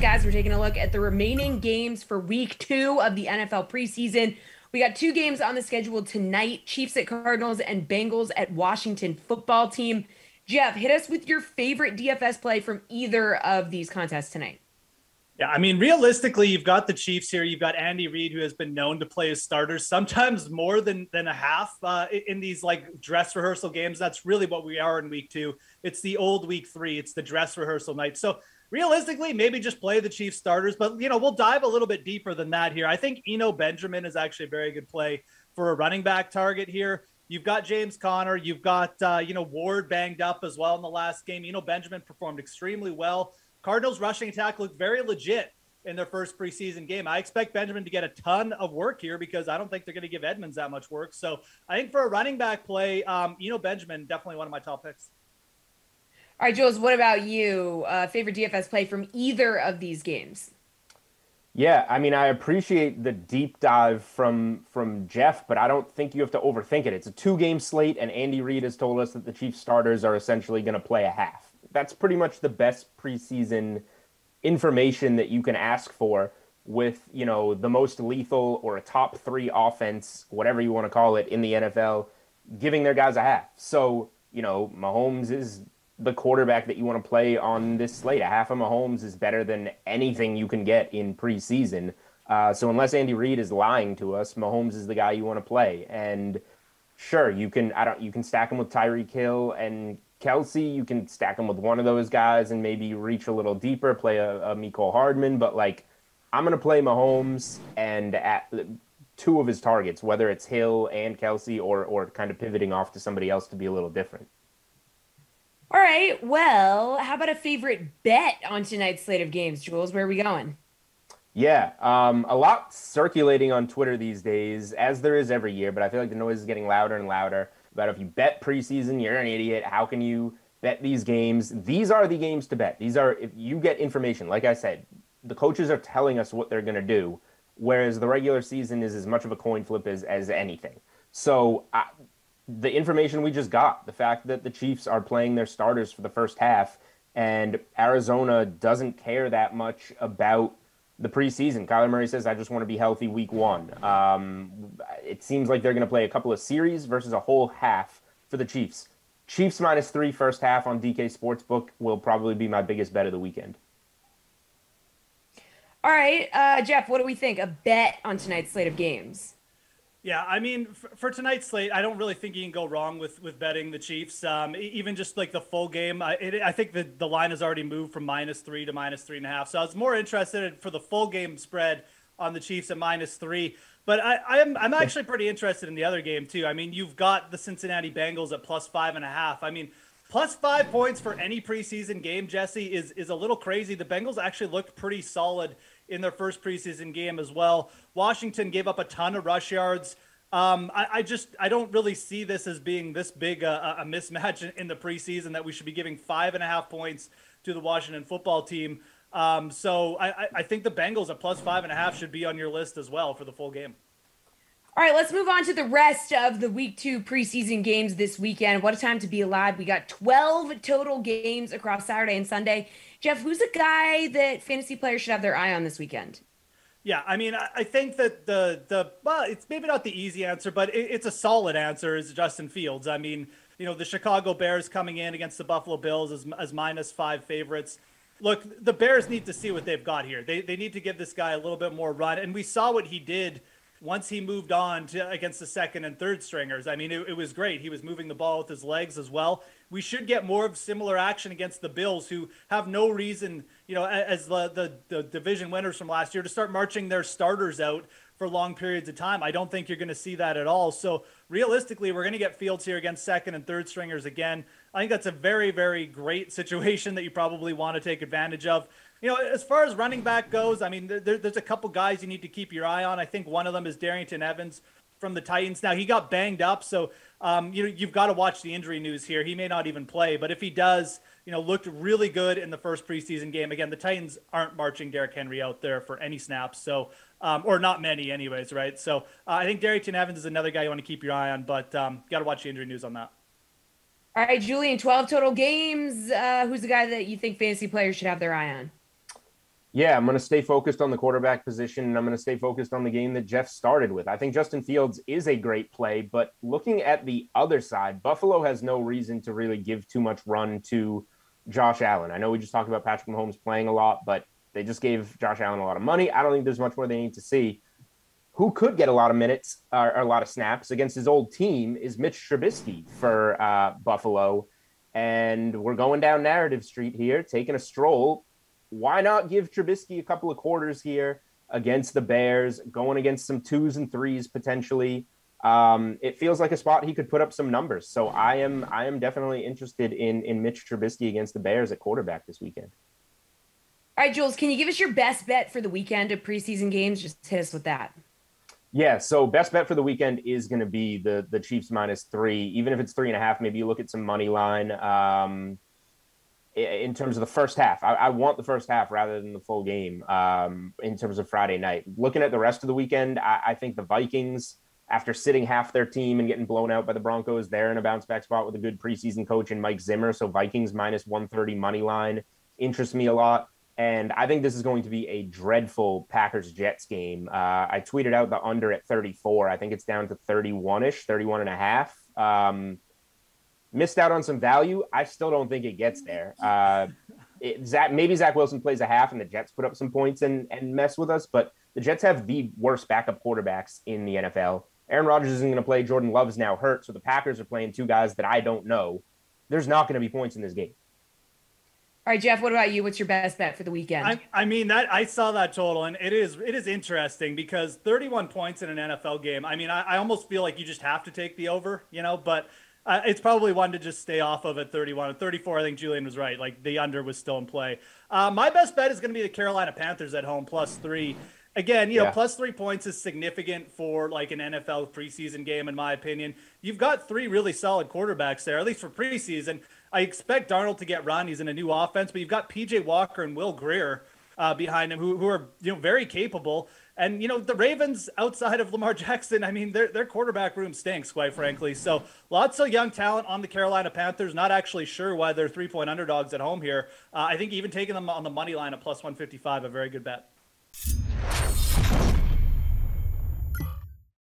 guys. We're taking a look at the remaining games for week 2 of the NFL preseason. We got 2 games on the schedule tonight, Chiefs at Cardinals and Bengals at Washington football team. Geoff, hit us with your favorite DFS play from either of these contests tonight. Yeah, I mean, realistically, you've got the Chiefs here. You've got Andy Reid, who has been known to play as starters, sometimes more than a half in these like dress rehearsal games. That's really what we are in week 2. It's the old week 3. It's the dress rehearsal night. So realistically, maybe just play the Chiefs starters, but we'll dive a little bit deeper than that here. I think Eno Benjamin is actually a very good play for a running back target here. You've got James Conner. You've got, Ward banged up as well in the last game. Eno Benjamin performed extremely well. Cardinals rushing attack looked very legit in their first preseason game. I expect Benjamin to get a ton of work here because I don't think they're going to give Edmonds that much work. So I think for a running back play, Eno Benjamin, definitely one of my top picks. All right, Jules, what about you? Favorite DFS play from either of these games? Yeah, I mean, I appreciate the deep dive from Geoff, but I don't think you have to overthink it. It's a 2-game slate, and Andy Reid has told us that the Chiefs starters are essentially going to play a half. That's pretty much the best preseason information that you can ask for with, the most lethal or a top 3 offense, whatever you want to call it, in the NFL, giving their guys a half. So, Mahomes is the quarterback that you want to play on this slate. A half of Mahomes is better than anything you can get in preseason. So unless Andy Reid is lying to us, Mahomes is the guy you want to play. And sure, you can stack him with Tyreek Hill and Kelsey. You can stack him with one of those guys and maybe reach a little deeper, play a Mecole Hardman. But I'm going to play Mahomes and at 2 of his targets, whether it's Hill and Kelsey or kind of pivoting off to somebody else to be a little different. All right, well, how about a favorite bet on tonight's slate of games, Jules? Where are we going? Yeah, a lot circulating on Twitter these days, as there is every year, but I feel like the noise is getting louder and louder about if you bet preseason, you're an idiot. How can you bet these games? These are the games to bet. These are, if you get information, like I said, the coaches are telling us what they're going to do, whereas the regular season is as much of a coin flip as anything. So the information we just got, the fact that the Chiefs are playing their starters for the first half and Arizona doesn't care that much about the preseason. Kyler Murray says, I just want to be healthy week 1. It seems like they're going to play a couple of series versus a whole half for the Chiefs. Chiefs -3 first half on DK Sportsbook will probably be my biggest bet of the weekend. All right, Geoff, what do we think? A bet on tonight's slate of games? Yeah, I mean, for tonight's slate, I don't really think you can go wrong with betting the Chiefs. Even just like the full game, I think the line has already moved from -3 to -3.5. So I was more interested for the full game spread on the Chiefs at -3. But I'm actually pretty interested in the other game too. I mean, you've got the Cincinnati Bengals at +5.5. I mean, +5 points for any preseason game, Jesse, is a little crazy. The Bengals actually looked pretty solid in their first preseason game as well. Washington gave up a ton of rush yards. I don't really see this as being this big a mismatch in the preseason that we should be giving 5.5 points to the Washington football team. So I think the Bengals at +5.5 should be on your list as well for the full game. All right, let's move on to the rest of the week 2 preseason games this weekend. What a time to be alive. We got 12 total games across Saturday and Sunday. Geoff, who's a guy that fantasy players should have their eye on this weekend? Yeah, I mean, I think that well, it's maybe not the easy answer, but it's a solid answer is Justin Fields. I mean, the Chicago Bears coming in against the Buffalo Bills as -5 favorites. Look, the Bears need to see what they've got here. They need to give this guy a little bit more run, and we saw what he did once he moved on to against the second and third stringers. I mean, it was great. He was moving the ball with his legs as well. We should get more of similar action against the Bills, who have no reason, as the division winners from last year, to start marching their starters out for long periods of time. I don't think you're going to see that at all. So realistically, we're going to get Fields here against second and third stringers again. I think that's a very, very great situation that you probably want to take advantage of. As far as running back goes, I mean, there's a couple guys you need to keep your eye on. I think one of them is Darrington Evans from the Titans. Now, he got banged up, so you've got to watch the injury news here. He may not even play, but if he does, looked really good in the first preseason game. Again, the Titans aren't marching Derrick Henry out there for any snaps, so or not many anyways, right? So I think Darrington Evans is another guy you want to keep your eye on, but got to watch the injury news on that. All right, Julian, 12 total games. Who's the guy that you think fantasy players should have their eye on? Yeah, I'm going to stay focused on the quarterback position, and I'm going to stay focused on the game that Geoff started with. I think Justin Fields is a great play, but looking at the other side, Buffalo has no reason to really give too much run to Josh Allen. I know we just talked about Patrick Mahomes playing a lot, but they just gave Josh Allen a lot of money. I don't think there's much more they need to see. Who could get a lot of minutes or a lot of snaps against his old team is Mitch Trubisky for Buffalo. And we're going down narrative street here, taking a stroll. Why not give Trubisky a couple of quarters here against the Bears, going against some 2s and 3s potentially? It feels like a spot he could put up some numbers. So I am definitely interested in Mitch Trubisky against the Bears at quarterback this weekend. All right, Jules, can you give us your best bet for the weekend of preseason games? Just hit us with that. Yeah, so best bet for the weekend is going to be the Chiefs -3. Even if it's 3.5, maybe you look at some money line. In terms of the first half, I want the first half rather than the full game in terms of Friday night. Looking at the rest of the weekend, I think the Vikings, after sitting half their team and getting blown out by the Broncos, they're in a bounce back spot with a good preseason coach in Mike Zimmer. So Vikings -130 money line interests me a lot. And I think this is going to be a dreadful Packers-Jets game. I tweeted out the under at 34. I think it's down to 31-ish, 31.5. Missed out on some value. I still don't think it gets there. Maybe Zach Wilson plays a half and the Jets put up some points and mess with us, but the Jets have the worst backup quarterbacks in the NFL. Aaron Rodgers isn't going to play. Jordan Love's now hurt, so the Packers are playing two guys that I don't know. There's not going to be points in this game. All right, Geoff, what about you? What's your best bet for the weekend? I mean, that I saw that total, and it is interesting because 31 points in an NFL game. I mean, I almost feel like you just have to take the over, but it's probably one to just stay off of at 31. At 34, I think Julian was right. Like, the under was still in play. My best bet is going to be the Carolina Panthers at home, +3. Again, +3 points is significant for like an NFL preseason game, in my opinion. You've got three really solid quarterbacks there, at least for preseason. I expect Darnold to get run. He's in a new offense, but you've got P.J. Walker and Will Grier behind him, who are very capable. And the Ravens, outside of Lamar Jackson, I mean their quarterback room stinks, quite frankly. So lots of young talent on the Carolina Panthers. Not actually sure why they're 3-point underdogs at home here. I think even taking them on the money line at +155, a very good bet.